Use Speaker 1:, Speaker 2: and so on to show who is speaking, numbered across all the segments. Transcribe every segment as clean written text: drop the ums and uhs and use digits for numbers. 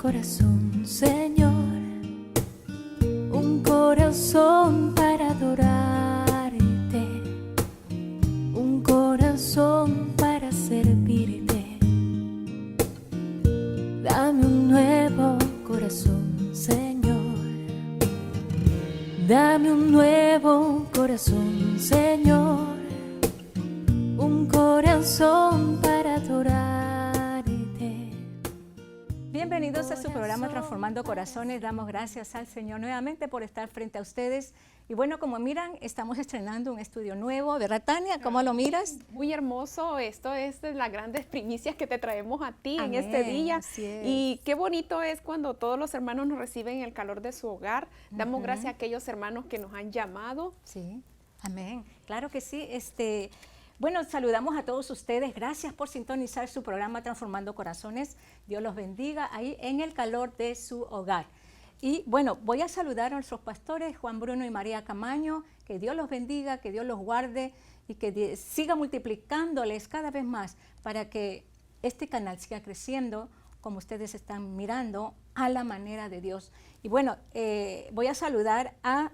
Speaker 1: corazón, Señor, un corazón para adorarte, un corazón para servirte. Dame un nuevo corazón, Señor, dame un nuevo corazón, Señor, un corazón para adorarte.
Speaker 2: Bienvenidos a su programa Transformando Corazones. Damos gracias al Señor nuevamente por estar frente a ustedes. Y bueno, como miran, estamos estrenando un estudio nuevo, ¿verdad, Tania? ¿Cómo lo miras?
Speaker 3: Muy hermoso, esto es de las grandes primicias que te traemos a ti.
Speaker 2: Amén,
Speaker 3: en este día.
Speaker 2: así es.
Speaker 3: Y qué bonito es cuando todos los hermanos nos reciben en el calor de su hogar. Damos gracias a aquellos hermanos que nos han llamado.
Speaker 2: Sí, amén. Claro que sí. Bueno, saludamos a todos ustedes. Gracias por sintonizar su programa Transformando Corazones. Dios los bendiga ahí en el calor de su hogar. Y bueno, voy a saludar a nuestros pastores, Juan Bruno y María Camaño. Que Dios los bendiga, que Dios los guarde y que siga multiplicándoles cada vez más para que este canal siga creciendo, como ustedes están mirando, a la manera de Dios. Y bueno, voy a saludar a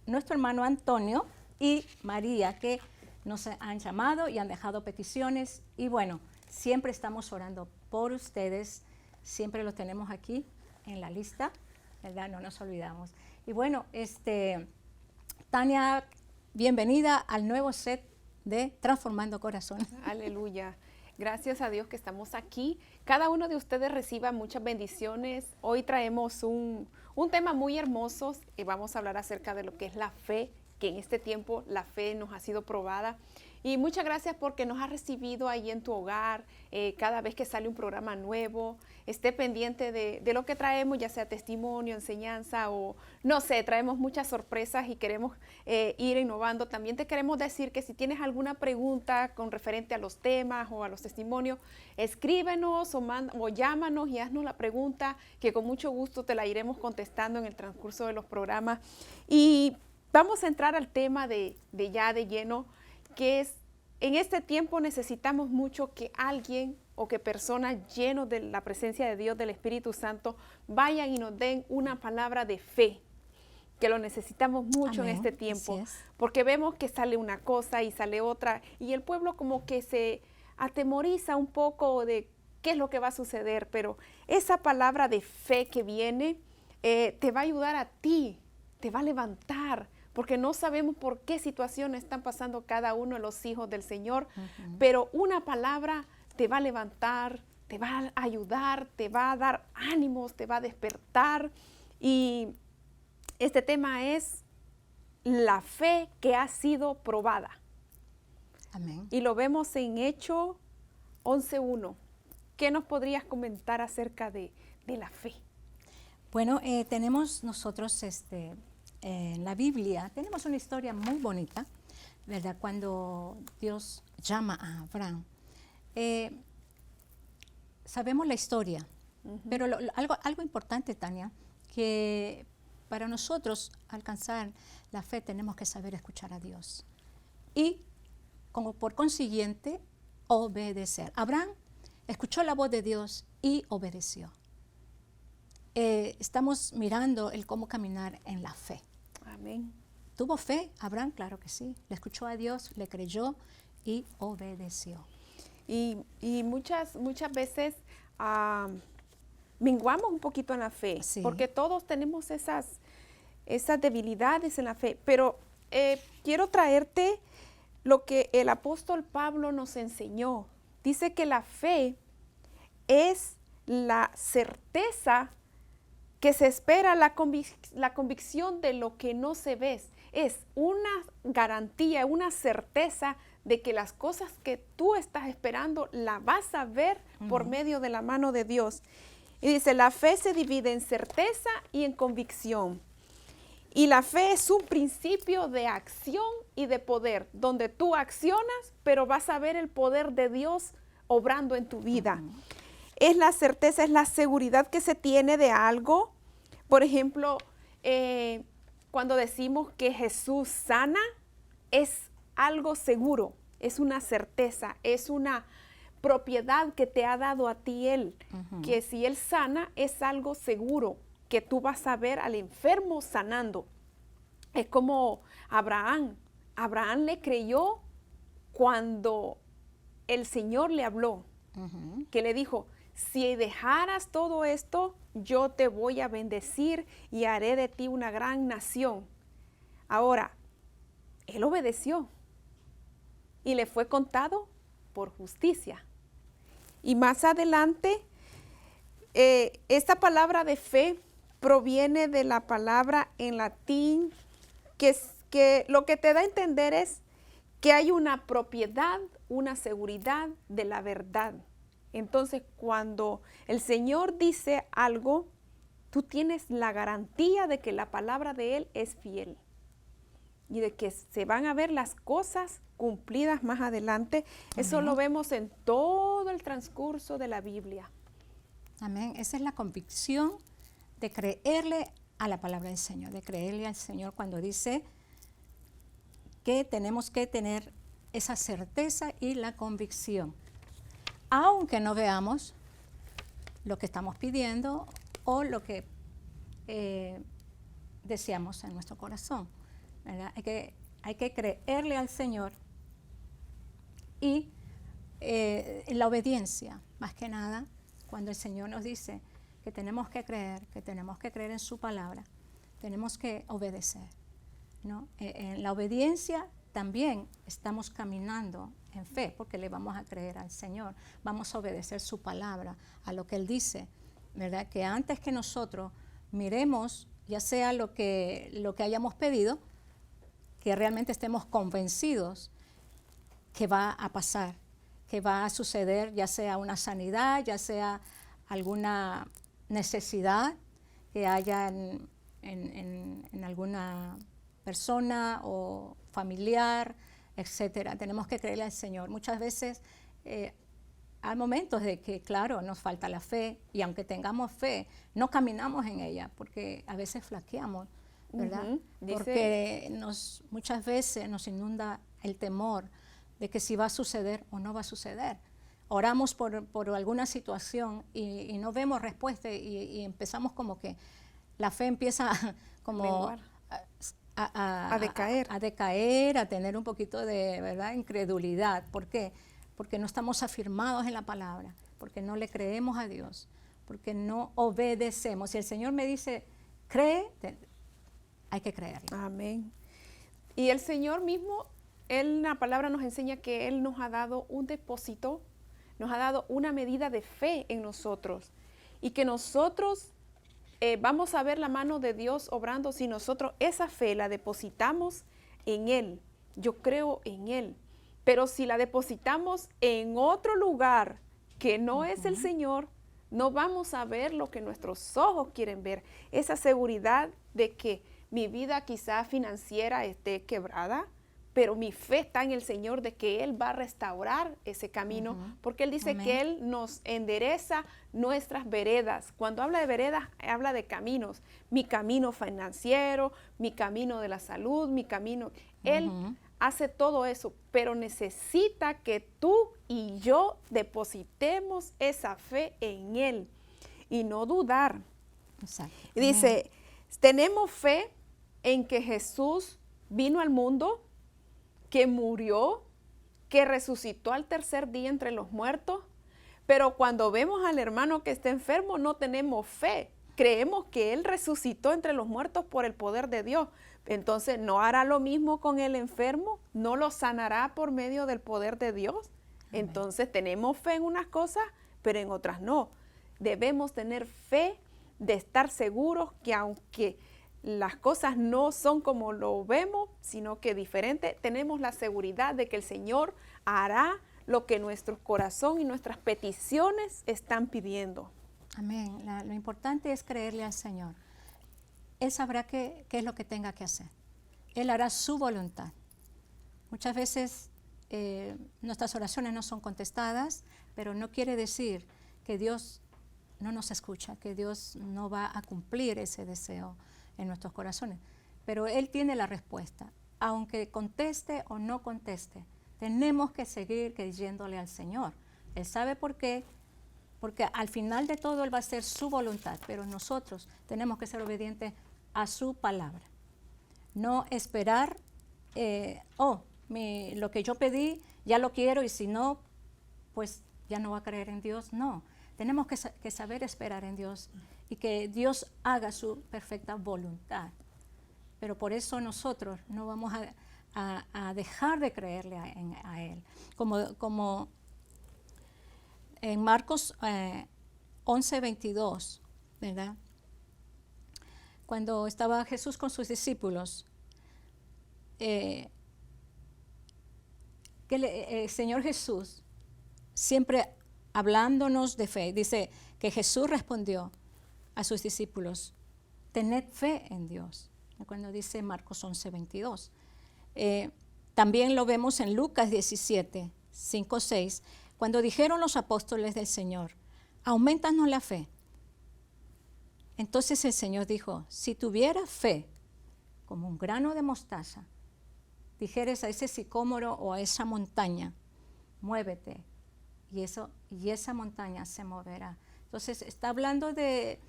Speaker 2: nuestro hermano Antonio y María, que nos han llamado y han dejado peticiones. Y bueno, siempre estamos orando por ustedes, siempre los tenemos aquí en la lista, ¿verdad? No nos olvidamos. Y bueno, Tania, bienvenida al nuevo set de Transformando Corazones.
Speaker 3: Aleluya. Gracias a Dios que estamos aquí. Cada uno de ustedes reciba muchas bendiciones. Hoy traemos un tema muy hermoso y vamos a hablar acerca de lo que es la fe, que en este tiempo la fe nos ha sido probada. Y muchas gracias porque nos has recibido ahí en tu hogar, cada vez que sale un programa nuevo. Esté pendiente de lo que traemos, ya sea testimonio, enseñanza o no sé, traemos muchas sorpresas y queremos ir innovando. También te queremos decir que si tienes alguna pregunta con referente a los temas o a los testimonios, escríbenos o llámanos y haznos la pregunta, que con mucho gusto te la iremos contestando en el transcurso de los programas. Y vamos a entrar al tema de lleno, que es, en este tiempo necesitamos mucho que alguien o que personas llenos de la presencia de Dios, del Espíritu Santo, vayan y nos den una palabra de fe, que lo necesitamos mucho. Amén. En este tiempo, porque vemos que sale una cosa y sale otra, y el pueblo como que se atemoriza un poco de qué es lo que va a suceder, pero esa palabra de fe que viene te va a ayudar a ti, te va a levantar, porque no sabemos por qué situaciones están pasando cada uno de los hijos del Señor, pero una palabra te va a levantar, te va a ayudar, te va a dar ánimos, te va a despertar. Y este tema es la fe que ha sido probada.
Speaker 2: Amén.
Speaker 3: Y lo vemos en Hechos 11:1. ¿Qué nos podrías comentar acerca de la fe?
Speaker 2: Bueno, tenemos nosotros en la Biblia, tenemos una historia muy bonita, ¿verdad? Cuando Dios llama a Abraham. Sabemos la historia, pero algo importante, Tania, que para nosotros alcanzar la fe tenemos que saber escuchar a Dios y, como por consiguiente, obedecer. Abraham escuchó la voz de Dios y obedeció. Estamos mirando el cómo caminar en la fe.
Speaker 3: Amén.
Speaker 2: ¿Tuvo fe Abraham? Claro que sí. Le escuchó a Dios, le creyó y obedeció.
Speaker 3: Y muchas veces menguamos un poquito en la fe, sí, porque todos tenemos esas debilidades en la fe. Pero quiero traerte lo que el apóstol Pablo nos enseñó. Dice que la fe es la certeza que se espera, la convicción de lo que no se ve. Es una garantía, una certeza de que las cosas que tú estás esperando la vas a ver por medio de la mano de Dios. Y dice, la fe se divide en certeza y en convicción. Y la fe es un principio de acción y de poder, donde tú accionas, pero vas a ver el poder de Dios obrando en tu vida. Es la certeza, es la seguridad que se tiene de algo. Por ejemplo, cuando decimos que Jesús sana, es algo seguro, es una certeza, es una propiedad que te ha dado a ti Él, que si Él sana es algo seguro, que tú vas a ver al enfermo sanando. Es como Abraham. Abraham le creyó cuando el Señor le habló, que le dijo, si dejaras todo esto, yo te voy a bendecir y haré de ti una gran nación. Ahora, él obedeció y le fue contado por justicia. Y más adelante, esta palabra de fe proviene de la palabra en latín que lo que te da a entender es que hay una propiedad, una seguridad de la verdad. Entonces, cuando el Señor dice algo, tú tienes la garantía de que la palabra de Él es fiel y de que se van a ver las cosas cumplidas más adelante. Eso lo vemos en todo el transcurso de la Biblia.
Speaker 2: Amén. Esa es la convicción de creerle a la palabra del Señor, de creerle al Señor cuando dice que tenemos que tener esa certeza y la convicción, aunque no veamos lo que estamos pidiendo o lo que deseamos en nuestro corazón, ¿verdad? Hay que creerle al Señor y la obediencia, más que nada, cuando el Señor nos dice que tenemos que creer en su palabra, tenemos que obedecer, ¿no? En la obediencia también estamos caminando en fe, porque le vamos a creer al Señor, vamos a obedecer su palabra, a lo que Él dice, ¿verdad? Que antes que nosotros miremos, ya sea lo que hayamos pedido, que realmente estemos convencidos que va a pasar, que va a suceder, ya sea una sanidad, ya sea alguna necesidad que haya en alguna persona o familiar, etcétera. Tenemos que creerle al Señor. Muchas veces hay momentos de que, claro, nos falta la fe, y aunque tengamos fe, no caminamos en ella, porque a veces flaqueamos, ¿verdad? Porque muchas veces nos inunda el temor de que si va a suceder o no va a suceder. Oramos por alguna situación y no vemos respuesta y empezamos como que la fe empieza como a decaer, a tener un poquito de, ¿verdad?, incredulidad. ¿Por qué? Porque no estamos afirmados en la palabra, porque no le creemos a Dios, porque no obedecemos. Si el Señor me dice, cree, hay que creerle.
Speaker 3: Amén. Y el Señor mismo, Él en la palabra nos enseña que Él nos ha dado un depósito, nos ha dado una medida de fe en nosotros, y que nosotros vamos a ver la mano de Dios obrando si nosotros esa fe la depositamos en Él. Yo creo en Él. Pero si la depositamos en otro lugar que no es el Señor, no vamos a ver lo que nuestros ojos quieren ver. Esa seguridad de que mi vida quizá financiera esté quebrada, pero mi fe está en el Señor de que Él va a restaurar ese camino, porque Él dice que Él nos endereza nuestras veredas. Cuando habla de veredas, habla de caminos. Mi camino financiero, mi camino de la salud, mi camino. Él hace todo eso, pero necesita que tú y yo depositemos esa fe en Él y no dudar.
Speaker 2: Exacto.
Speaker 3: Y dice, tenemos fe en que Jesús vino al mundo, que murió, que resucitó al tercer día entre los muertos, pero cuando vemos al hermano que está enfermo no tenemos fe. Creemos que Él resucitó entre los muertos por el poder de Dios. Entonces, ¿no hará lo mismo con el enfermo? ¿No lo sanará por medio del poder de Dios? Amén. Entonces, tenemos fe en unas cosas, pero en otras no. Debemos tener fe de estar seguros que aunque las cosas no son como lo vemos, sino que diferente, tenemos la seguridad de que el Señor hará lo que nuestro corazón y nuestras peticiones están pidiendo.
Speaker 2: Amén. Lo importante es creerle al Señor. Él sabrá qué es lo que tenga que hacer. Él hará su voluntad. Muchas veces nuestras oraciones no son contestadas, pero no quiere decir que Dios no nos escucha, que Dios no va a cumplir ese deseo en nuestros corazones. Pero Él tiene la respuesta. Aunque conteste o no conteste, tenemos que seguir creyéndole al Señor. Él sabe por qué, porque al final de todo Él va a hacer su voluntad, pero nosotros tenemos que ser obedientes a su palabra. No esperar, lo que yo pedí, ya lo quiero, y si no, pues ya no va a creer en Dios. No, tenemos que saber esperar en Dios y que Dios haga su perfecta voluntad. Pero por eso nosotros no vamos a dejar de creerle a Él. Como en Marcos 11:22, ¿verdad? Cuando estaba Jesús con sus discípulos, el Señor Jesús, siempre hablándonos de fe, dice que Jesús respondió a sus discípulos: tened fe en Dios. Cuando dice Marcos 11:22. También lo vemos en Lucas 17:5-6, cuando dijeron los apóstoles del Señor: aumentanos la fe. Entonces el Señor dijo: si tuvieras fe como un grano de mostaza, dijeres a ese sicómoro o a esa montaña, muévete, y esa montaña se moverá. Entonces está hablando de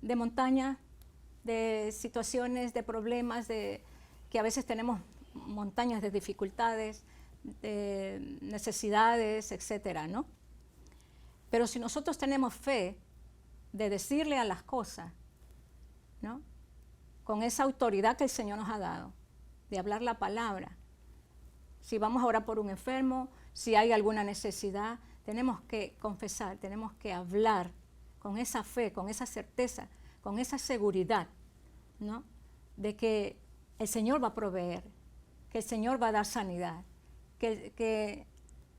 Speaker 2: montaña, de situaciones, de problemas, que a veces tenemos montañas de dificultades, de necesidades, etcétera, ¿no? Pero si nosotros tenemos fe de decirle a las cosas, ¿no?, con esa autoridad que el Señor nos ha dado, de hablar la palabra. Si vamos a orar por un enfermo, si hay alguna necesidad, tenemos que confesar, tenemos que hablar con esa fe, con esa certeza, con esa seguridad, ¿no?, de que el Señor va a proveer, que el Señor va a dar sanidad, que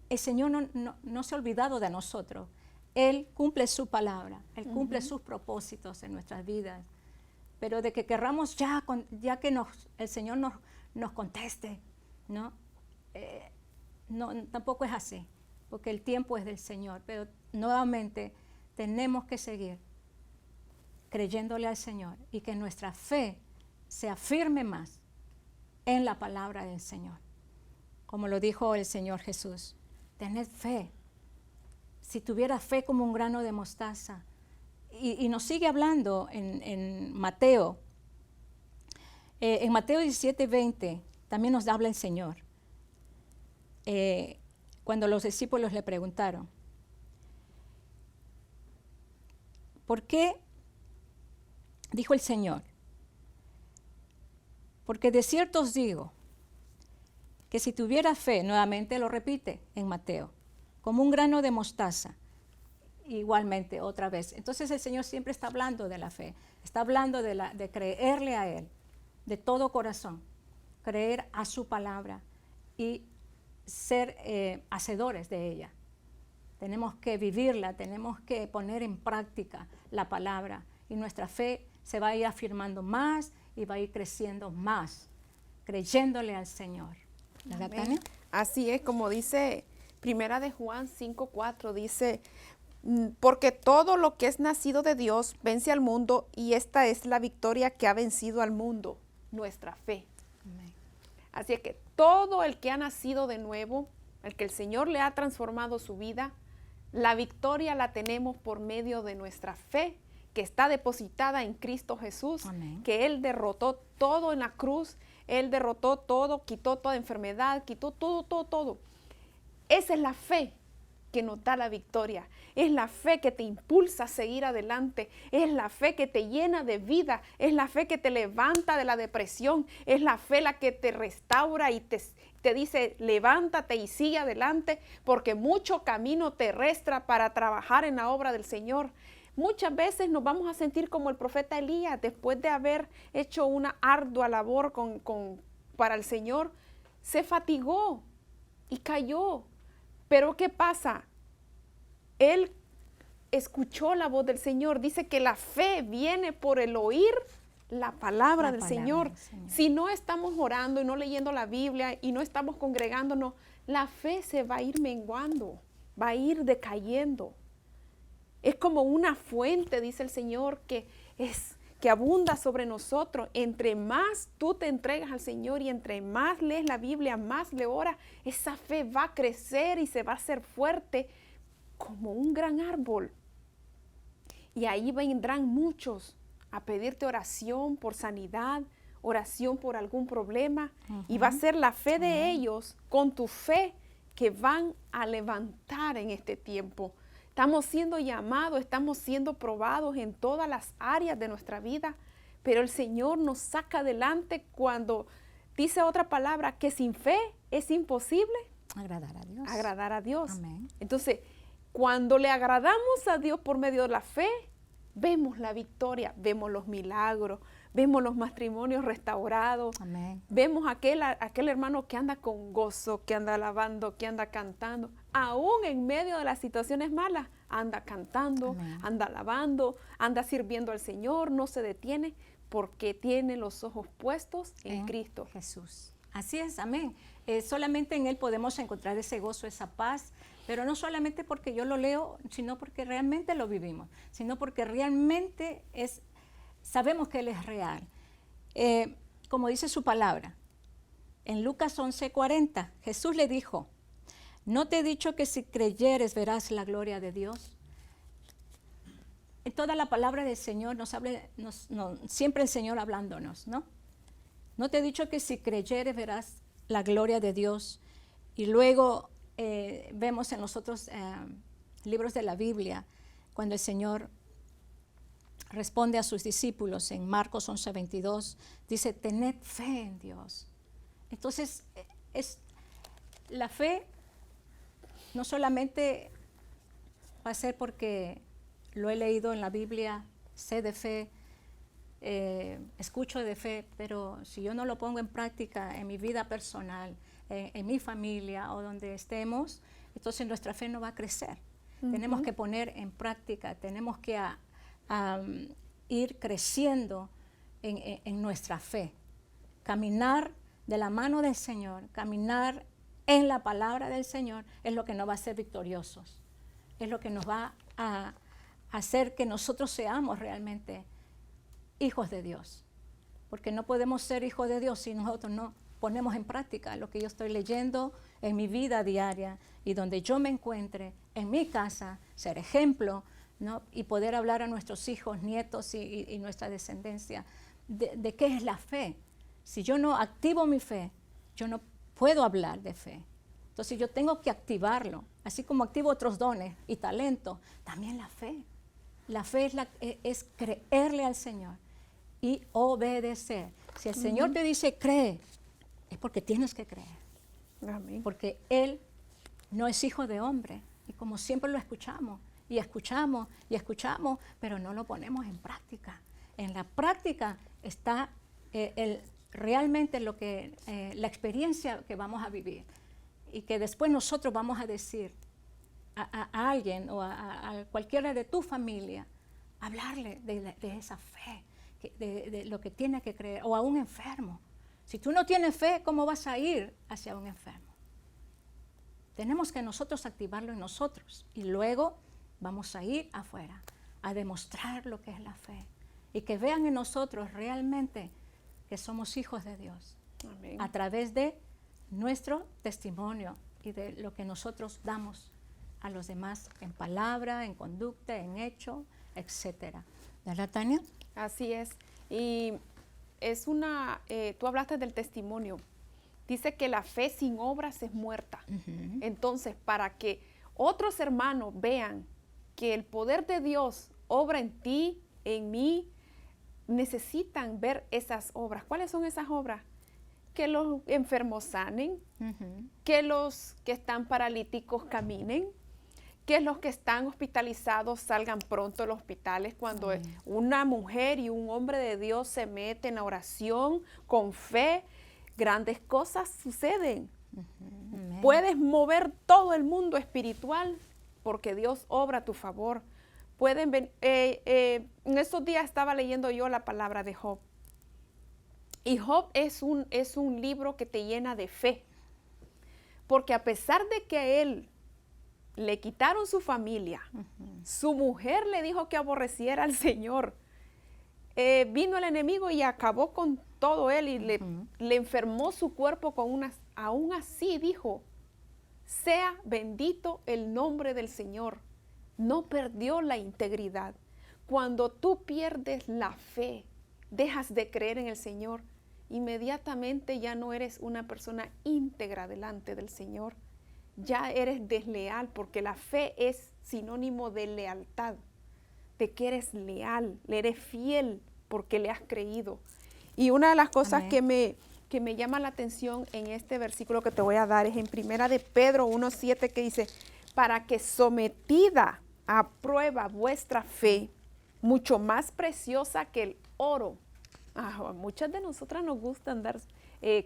Speaker 2: el Señor no se ha olvidado de nosotros. Él cumple su palabra, Él cumple sus propósitos en nuestras vidas. Pero de que querramos ya que el Señor nos conteste, ¿no? Tampoco es así, porque el tiempo es del Señor. Pero nuevamente tenemos que seguir creyéndole al Señor y que nuestra fe se afirme más en la palabra del Señor. Como lo dijo el Señor Jesús: tened fe. Si tuvieras fe como un grano de mostaza. Y nos sigue hablando en Mateo. En Mateo 17:20 también nos habla el Señor. Cuando los discípulos le preguntaron: ¿por qué? Dijo el Señor: porque de cierto os digo que si tuviera fe, nuevamente lo repite en Mateo, como un grano de mostaza, igualmente otra vez. Entonces el Señor siempre está hablando de la fe, está hablando de creerle a Él de todo corazón, creer a su palabra y ser hacedores de ella. Tenemos que vivirla, tenemos que poner en práctica la palabra y nuestra fe se va a ir afirmando más y va a ir creciendo más, creyéndole al Señor. ¿Verdad, Tania?
Speaker 3: Así es, como dice Primera de Juan 5:4, dice: porque todo lo que es nacido de Dios vence al mundo, y esta es la victoria que ha vencido al mundo, nuestra fe.
Speaker 2: Amén.
Speaker 3: Así es que todo el que ha nacido de nuevo, el que el Señor le ha transformado su vida, la victoria la tenemos por medio de nuestra fe, que está depositada en Cristo Jesús. Amén. Que Él derrotó todo en la cruz, Él derrotó todo, quitó toda enfermedad, quitó todo. Esa es la fe que nos da la victoria. Es la fe que te impulsa a seguir adelante. Es la fe que te llena de vida. Es la fe que te levanta de la depresión. Es la fe la que te restaura y te dice: levántate y sigue adelante, porque mucho camino te resta para trabajar en la obra del Señor. Muchas veces nos vamos a sentir como el profeta Elías, después de haber hecho una ardua labor para el Señor, se fatigó y cayó. Pero ¿qué pasa? Él escuchó la voz del Señor. Dice que la fe viene por el oír la palabra del Señor. Si no estamos orando y no leyendo la Biblia y no estamos congregándonos, la fe se va a ir menguando, va a ir decayendo. Es como una fuente, dice el Señor, que abunda sobre nosotros. Entre más tú te entregas al Señor y entre más lees la Biblia, más le oras, esa fe va a crecer y se va a hacer fuerte como un gran árbol. Y ahí vendrán muchos a pedirte oración por sanidad, oración por algún problema. Y va a ser la fe de ellos con tu fe que van a levantar en este tiempo. Estamos siendo llamados, estamos siendo probados en todas las áreas de nuestra vida, pero el Señor nos saca adelante cuando dice otra palabra, que sin fe es imposible
Speaker 2: agradar a Dios.
Speaker 3: Agradar a Dios.
Speaker 2: Amén.
Speaker 3: Entonces, cuando le agradamos a Dios por medio de la fe, vemos la victoria, vemos los milagros, vemos los matrimonios restaurados.
Speaker 2: Amén.
Speaker 3: Vemos aquel hermano que anda con gozo, que anda alabando, que anda cantando. Aún en medio de las situaciones malas, anda cantando,
Speaker 2: Amén.
Speaker 3: anda alabando, anda sirviendo al Señor, no se detiene porque tiene los ojos puestos en Cristo.
Speaker 2: Jesús. Así es, amén. Solamente en Él podemos encontrar ese gozo, esa paz, pero no solamente porque yo lo leo, sino porque realmente lo vivimos, sino porque realmente sabemos que Él es real. Como dice su palabra, en Lucas 11:40, Jesús le dijo, ¿no te he dicho que si creyeres verás la gloria de Dios? En toda la palabra del Señor siempre el Señor hablándonos, ¿no? ¿No te he dicho que si creyeres verás la gloria de Dios? Y luego vemos en los otros libros de la Biblia, cuando el Señor responde a sus discípulos en Marcos 11:22, dice, tened fe en Dios. Entonces, la fe no solamente va a ser porque lo he leído en la Biblia, sé de fe, escucho de fe, pero si yo no lo pongo en práctica en mi vida personal, en mi familia o donde estemos, entonces nuestra fe no va a crecer. Tenemos que poner en práctica, tenemos que ir creciendo en nuestra fe, caminar de la mano del Señor, caminar en la palabra del Señor es lo que nos va a hacer victoriosos, es lo que nos va a hacer que nosotros seamos realmente hijos de Dios, porque no podemos ser hijos de Dios si nosotros no ponemos en práctica lo que yo estoy leyendo en mi vida diaria y donde yo me encuentre, en mi casa, ser ejemplo, ¿no? Y poder hablar a nuestros hijos, nietos y nuestra descendencia de qué es la fe. Si yo no activo mi fe, yo no puedo hablar de fe. Entonces yo tengo que activarlo, así como activo otros dones y talentos, también la fe. La fe es creerle al Señor y obedecer. Si el Señor te dice cree, es porque tienes que creer.
Speaker 3: Amén.
Speaker 2: Porque Él no es hijo de hombre. Y como siempre lo escuchamos, y escuchamos, y escuchamos, pero no lo ponemos en práctica. En la práctica está realmente la experiencia que vamos a vivir. Y que después nosotros vamos a decir a alguien o a cualquiera de tu familia, hablarle de esa fe, de lo que tiene que creer, o a un enfermo. Si tú no tienes fe, ¿cómo vas a ir hacia un enfermo? Tenemos que nosotros activarlo en nosotros y luego vamos a ir afuera a demostrar lo que es la fe y que vean en nosotros realmente que somos hijos de Dios.
Speaker 3: Amén.
Speaker 2: A través de nuestro testimonio y de lo que nosotros damos a los demás en palabra, en conducta, en hecho, etcétera. ¿Verdad, Tania?
Speaker 3: Así es. Y es tú hablaste del testimonio. Dice que la fe sin obras es muerta. Entonces, para que otros hermanos vean que el poder de Dios obra en ti, en mí, necesitan ver esas obras. ¿Cuáles son esas obras? Que los enfermos sanen, que los que están paralíticos caminen, que los que están hospitalizados salgan pronto de los hospitales. Cuando una mujer y un hombre de Dios se meten en la oración con fe, grandes cosas suceden. Puedes mover todo el mundo espiritual porque Dios obra a tu favor. En estos días estaba leyendo yo la palabra de Job. Y Job es un libro que te llena de fe. Porque a pesar de que a él le quitaron su familia, su mujer le dijo que aborreciera al Señor, vino el enemigo y acabó con todo él y le enfermó su cuerpo aún así dijo, sea bendito el nombre del Señor. no perdió la integridad. Cuando tú pierdes la fe, dejas de creer en el Señor, inmediatamente ya no eres una persona íntegra delante del Señor. Ya eres desleal, porque la fe es sinónimo de lealtad, de que eres leal, le eres fiel porque le has creído. Y una de las cosas que me llama la atención en este versículo que te voy a dar es en Primera de Pedro 1:7, que dice, para que sometida a prueba vuestra fe, mucho más preciosa que el oro. Muchas de nosotras nos gusta andar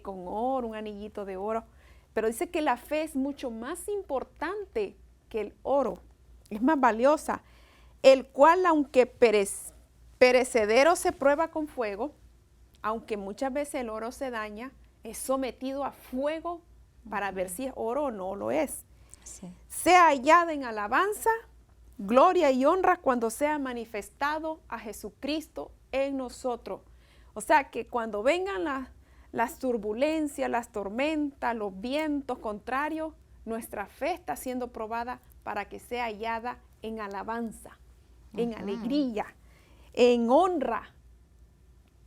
Speaker 3: con oro, un anillito de oro, pero dice que la fe es mucho más importante que el oro, es más valiosa, el cual aunque perecedero se prueba con fuego, aunque muchas veces el oro se daña, es sometido a fuego para ver si es oro o no lo es.
Speaker 2: Sí.
Speaker 3: Sea hallada en alabanza, gloria y honra cuando sea manifestado a Jesucristo en nosotros. O sea que cuando vengan las turbulencias, las tormentas, los vientos contrarios, nuestra fe está siendo probada para que sea hallada en alabanza, en alegría, en honra.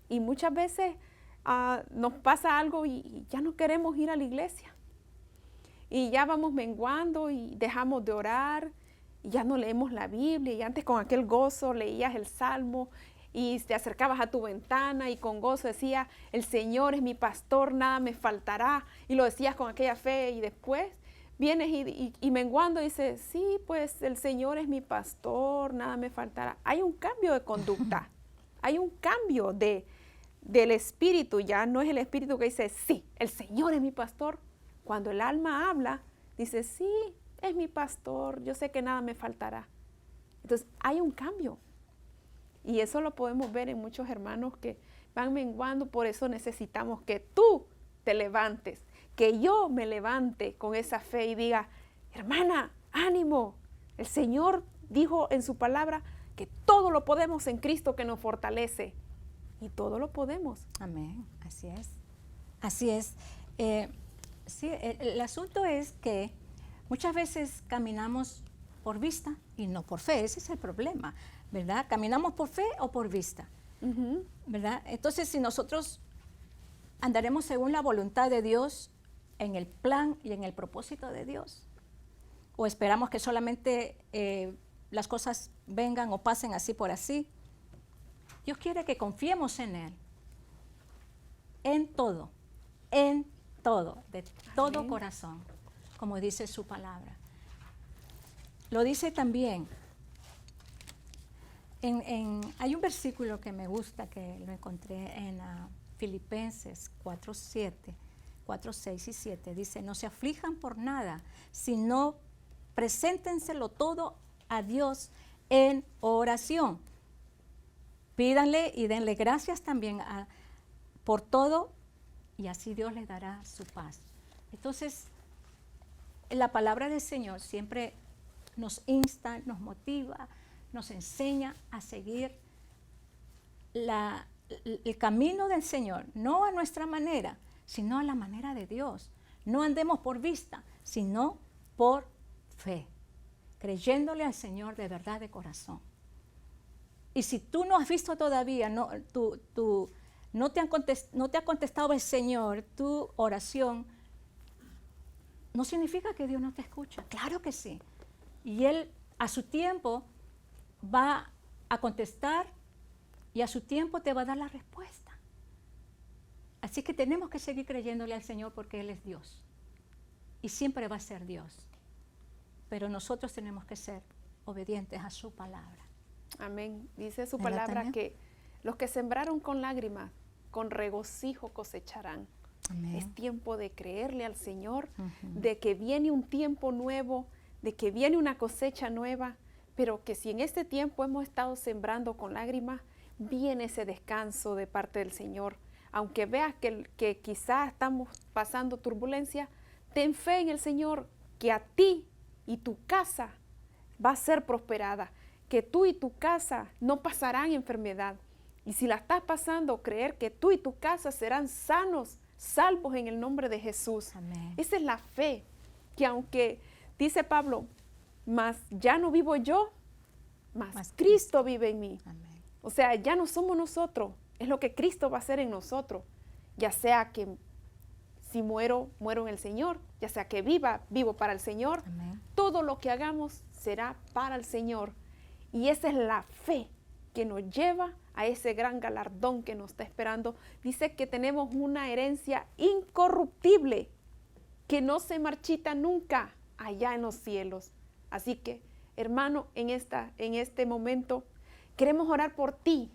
Speaker 3: Y muchas veces nos pasa algo y ya no queremos ir a la iglesia. Y ya vamos menguando y dejamos de orar y ya no leemos la Biblia. Y antes con aquel gozo leías el Salmo y te acercabas a tu ventana y con gozo decías, el Señor es mi pastor, nada me faltará. Y lo decías con aquella fe y después vienes y menguando y dices, sí, pues el Señor es mi pastor, nada me faltará. Hay un cambio de conducta, hay un cambio del espíritu. Ya no es el espíritu que dice, sí, el Señor es mi pastor. Cuando el alma habla, dice, sí, es mi pastor, yo sé que nada me faltará. Entonces, hay un cambio. Y eso lo podemos ver en muchos hermanos que van menguando, por eso necesitamos que tú te levantes, que yo me levante con esa fe y diga, hermana, ánimo, el Señor dijo en su palabra que todo lo podemos en Cristo que nos fortalece. Y todo lo podemos.
Speaker 2: Amén, así es. Así es. Sí, el asunto es que muchas veces caminamos por vista y no por fe. Ese es el problema, ¿verdad? ¿Caminamos por fe o por vista? ¿Verdad? Entonces, si nosotros andaremos según la voluntad de Dios, en el plan y en el propósito de Dios, o esperamos que solamente las cosas vengan o pasen así por así, Dios quiere que confiemos en Él, en todo, de todo
Speaker 3: Amén.
Speaker 2: corazón, como dice su palabra. Lo dice también, hay un versículo que me gusta, que lo encontré en Filipenses 4:6 y 7, dice, no se aflijan por nada, sino preséntenselo todo a Dios en oración. Pídanle y denle gracias también por todo, y así Dios les dará su paz. Entonces, la palabra del Señor siempre nos insta, nos motiva, nos enseña a seguir el camino del Señor, no a nuestra manera, sino a la manera de Dios. No andemos por vista, sino por fe, creyéndole al Señor de verdad, de corazón. Y si tú no has visto todavía, no te ha contestado el Señor tu oración, no significa que Dios no te escucha. Claro que sí. Y Él a su tiempo va a contestar y a su tiempo te va a dar la respuesta. Así que tenemos que seguir creyéndole al Señor porque Él es Dios. Y siempre va a ser Dios. Pero nosotros tenemos que ser obedientes a su palabra.
Speaker 3: Amén. Dice su
Speaker 2: ¿Verdad,
Speaker 3: palabra
Speaker 2: Tania?
Speaker 3: que los que sembraron con lágrimas, con regocijo cosecharán.
Speaker 2: Amén.
Speaker 3: Es tiempo de creerle al Señor,
Speaker 2: Ujú.
Speaker 3: de que viene un tiempo nuevo, de que viene una cosecha nueva, pero que si en este tiempo hemos estado sembrando con lágrimas, viene ese descanso de parte del Señor. Aunque veas que quizás estamos pasando turbulencia, ten fe en el Señor, que a ti y tu casa va a ser prosperada, que tú y tu casa no pasarán enfermedad. Y si la estás pasando, creer que tú y tu casa serán sanos, salvos en el nombre de Jesús.
Speaker 2: Amén.
Speaker 3: Esa es la fe, que aunque, dice Pablo, mas ya no vivo yo, mas
Speaker 2: Mas
Speaker 3: Cristo vive en mí.
Speaker 2: Amén.
Speaker 3: O sea, ya no somos nosotros, es lo que Cristo va a hacer en nosotros. Ya sea que si muero, muero en el Señor, ya sea que viva, vivo para el Señor.
Speaker 2: Amén.
Speaker 3: Todo lo que hagamos será para el Señor. Y esa es la fe que nos lleva a ese gran galardón que nos está esperando. Dice que tenemos una herencia incorruptible, que no se marchita nunca allá en los cielos. Así que, hermano, en este momento queremos orar por ti,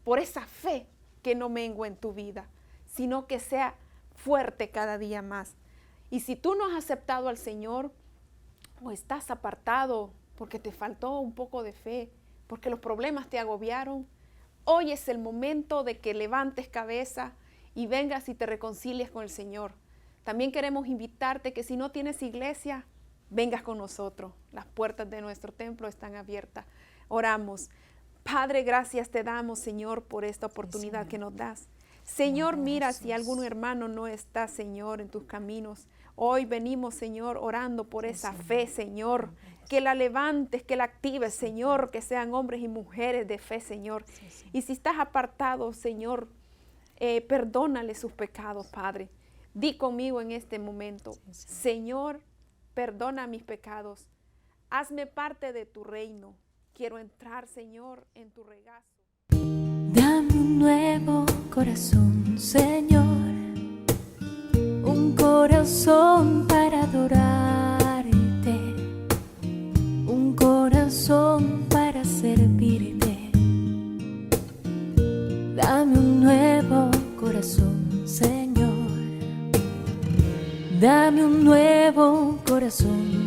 Speaker 3: por esa fe que no mengua en tu vida, sino que sea fuerte cada día más. Y si tú no has aceptado al Señor, o estás apartado porque te faltó un poco de fe, porque los problemas te agobiaron, hoy es el momento de que levantes cabeza y vengas y te reconcilies con el Señor. También queremos invitarte que si no tienes iglesia, vengas con nosotros. Las puertas de nuestro templo están abiertas. Oramos. Padre, gracias te damos, Señor, por esta oportunidad que nos das. Señor, mira si algún hermano no está, Señor, en tus caminos. Hoy venimos, Señor, orando por esa fe, Señor. Que la levantes, que la actives, Señor, que sean hombres y mujeres de fe, Señor. Y si estás apartado, Señor, perdónale sus pecados, Padre. Di conmigo en este momento, Señor, perdona mis pecados. Hazme parte de tu reino. Quiero entrar, Señor, en tu regazo.
Speaker 1: Dame un nuevo corazón, Señor, un corazón para adorarte, un corazón para servirte. Dame un nuevo corazón, Señor, dame un nuevo corazón,